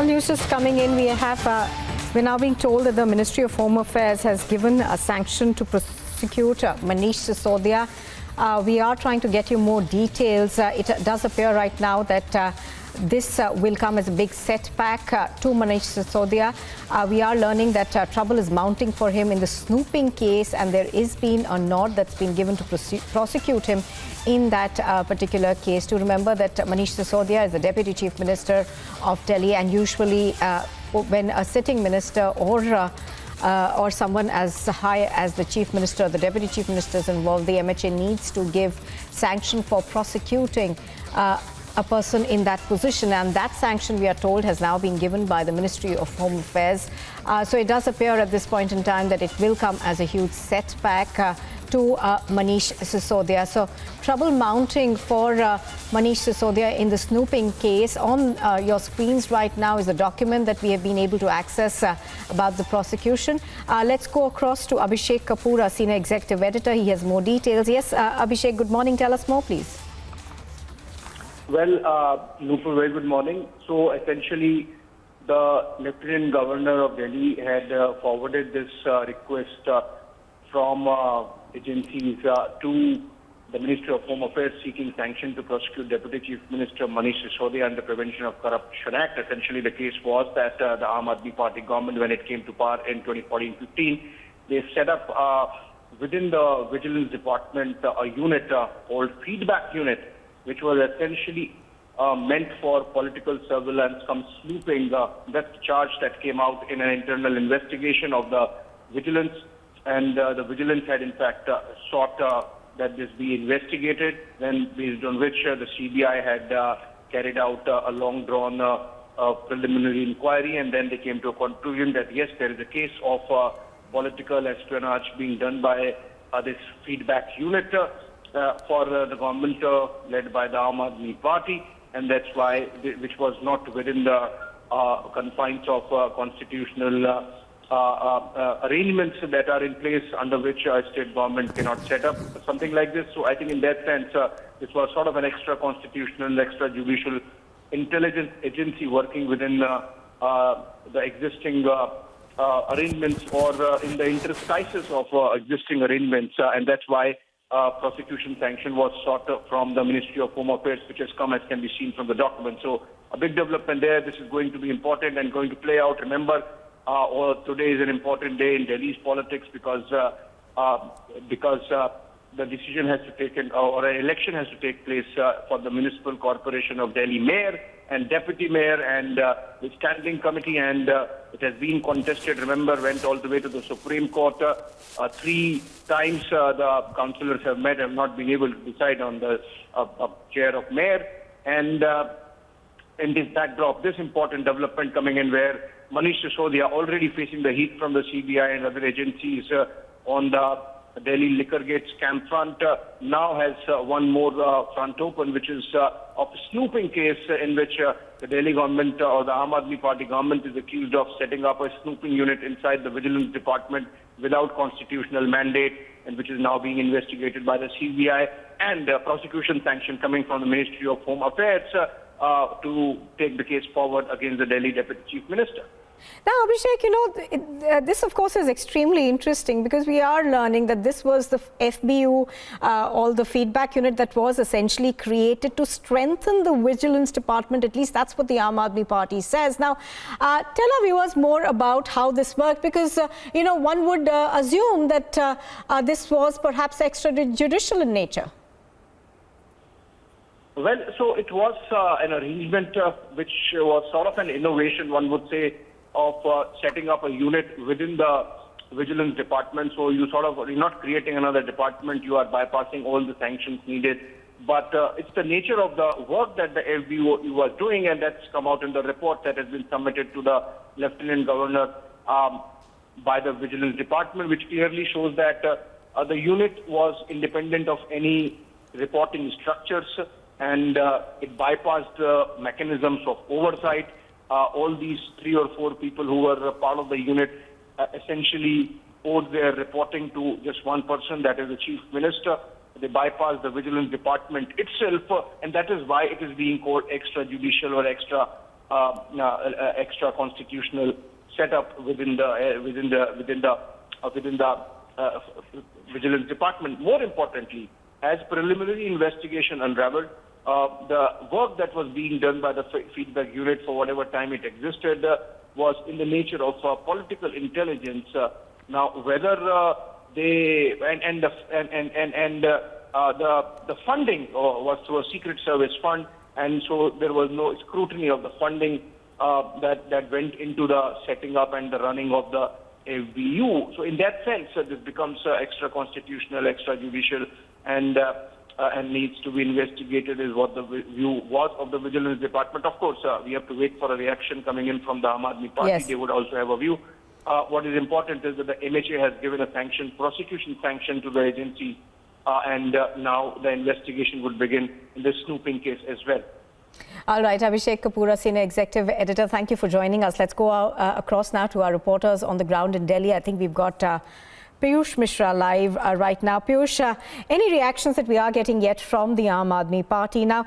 news just coming in. We're now being told that the Ministry of Home Affairs has given a sanction to prosecute Manish Sisodia. We are trying to get you more details. It does appear right now that this will come as a big setback to Manish Sisodia. We are learning that trouble is mounting for him in the snooping case, and there is been a nod that's been given to prosecute him in that particular case. To remember that Manish Sisodia is the Deputy Chief Minister of Delhi, and usually when a sitting minister or someone as high as the Chief Minister or the Deputy Chief Minister is involved, the MHA needs to give sanction for prosecuting a person in that position, and that sanction, we are told, has now been given by the Ministry of Home Affairs. So it does appear at this point in time that it will come as a huge setback to Manish Sisodia. So trouble mounting for Manish Sisodia in the snooping case. On your screens right now is a document that we have been able to access about the prosecution. Let's go across to Abhishek Kapoor, Senior Executive Editor. He has more details. Yes, Abhishek, good morning. Tell us more, please. Well, Nupur, very good morning. So essentially, the Lieutenant Governor of Delhi had forwarded this request from agencies to the Ministry of Home Affairs seeking sanction to prosecute Deputy Chief Minister Manish Sisodia under Prevention of Corruption Act. Essentially, the case was that the Aam Aadmi Party government, when it came to power in 2014-15, they set up within the Vigilance Department a unit called Feedback Unit, which was essentially meant for political surveillance, come snooping. That's the charge that came out in an internal investigation of the Vigilance. And the Vigilance had in fact sought that this be investigated, then based on which the CBI had carried out a long-drawn preliminary inquiry, and then they came to a conclusion that yes, there is a case of political espionage being done by this Feedback Unit for the government led by the Aam Aadmi Party, and that's why, which was not within the confines of constitutional arrangements that are in place under which a state government cannot set up something like this. So I think in that sense, this was sort of an extra constitutional, extra judicial intelligence agency working within the existing arrangements or in the interstices of existing arrangements, and that's why prosecution sanction was sought from the Ministry of Home Affairs, which has come, as can be seen from the document. So a big development there. This is going to be important and going to play out. Remember, today is an important day in Delhi's politics because the decision has to take or an election has to take place for the Municipal Corporation of Delhi Mayor and Deputy Mayor and the Standing Committee, and it has been contested. Remember, went all the way to the Supreme Court. 3 times the councillors have met, have not been able to decide on the chair of mayor. And in this backdrop, this important development coming in where Manish Sisodia, already facing the heat from the CBI and other agencies on the Delhi Liquorgate scam front, now has one more front open, which is of a snooping case in which the Delhi government or the Aam Aadmi Party government is accused of setting up a snooping unit inside the Vigilance Department without constitutional mandate, and which is now being investigated by the CBI, and prosecution sanction coming from the Ministry of Home Affairs to take the case forward against the Delhi Deputy Chief Minister. Now, Abhishek, this of course is extremely interesting because we are learning that this was the FBU, all the feedback unit that was essentially created to strengthen the Vigilance Department. At least that's what the Aam Aadmi Party says. Now, tell our viewers more about how this worked, because, one would assume that this was perhaps extrajudicial in nature. Well, so it was an arrangement which was sort of an innovation, one would say, of setting up a unit within the Vigilance Department. So you're not creating another department, you are bypassing all the sanctions needed. But it's the nature of the work that the FBU was doing, and that's come out in the report that has been submitted to the Lieutenant Governor by the Vigilance Department, which clearly shows that the unit was independent of any reporting structures, and it bypassed mechanisms of oversight. All these 3 or 4 people who were part of the unit essentially owed their reporting to just one person, that is the Chief Minister. They bypassed the Vigilance Department itself, and that is why it is being called extrajudicial or extra extra constitutional setup within the Vigilance Department. More importantly, as preliminary investigation unraveled, the work that was being done by the feedback unit for whatever time it existed was in the nature of political intelligence. Now, whether the funding was through a Secret Service fund, and so there was no scrutiny of the funding that went into the setting up and the running of the FBU. So in that sense, this becomes extra constitutional, extra judicial, and needs to be investigated, is what the view was of the Vigilance Department. Of course, we have to wait for a reaction coming in from the Aam Aadmi Party. Yes. They would also have a view. What is important is that the MHA has given a sanction, prosecution sanction to the agency, and now the investigation would begin in the Snooping case as well. All right, Abhishek Kapoor, Senior Executive Editor, thank you for joining us. Let's go across now to our reporters on the ground in Delhi. I think we've got Piyush Mishra live right now. Piyush, any reactions that we are getting yet from the Aam Aadmi Party? Now,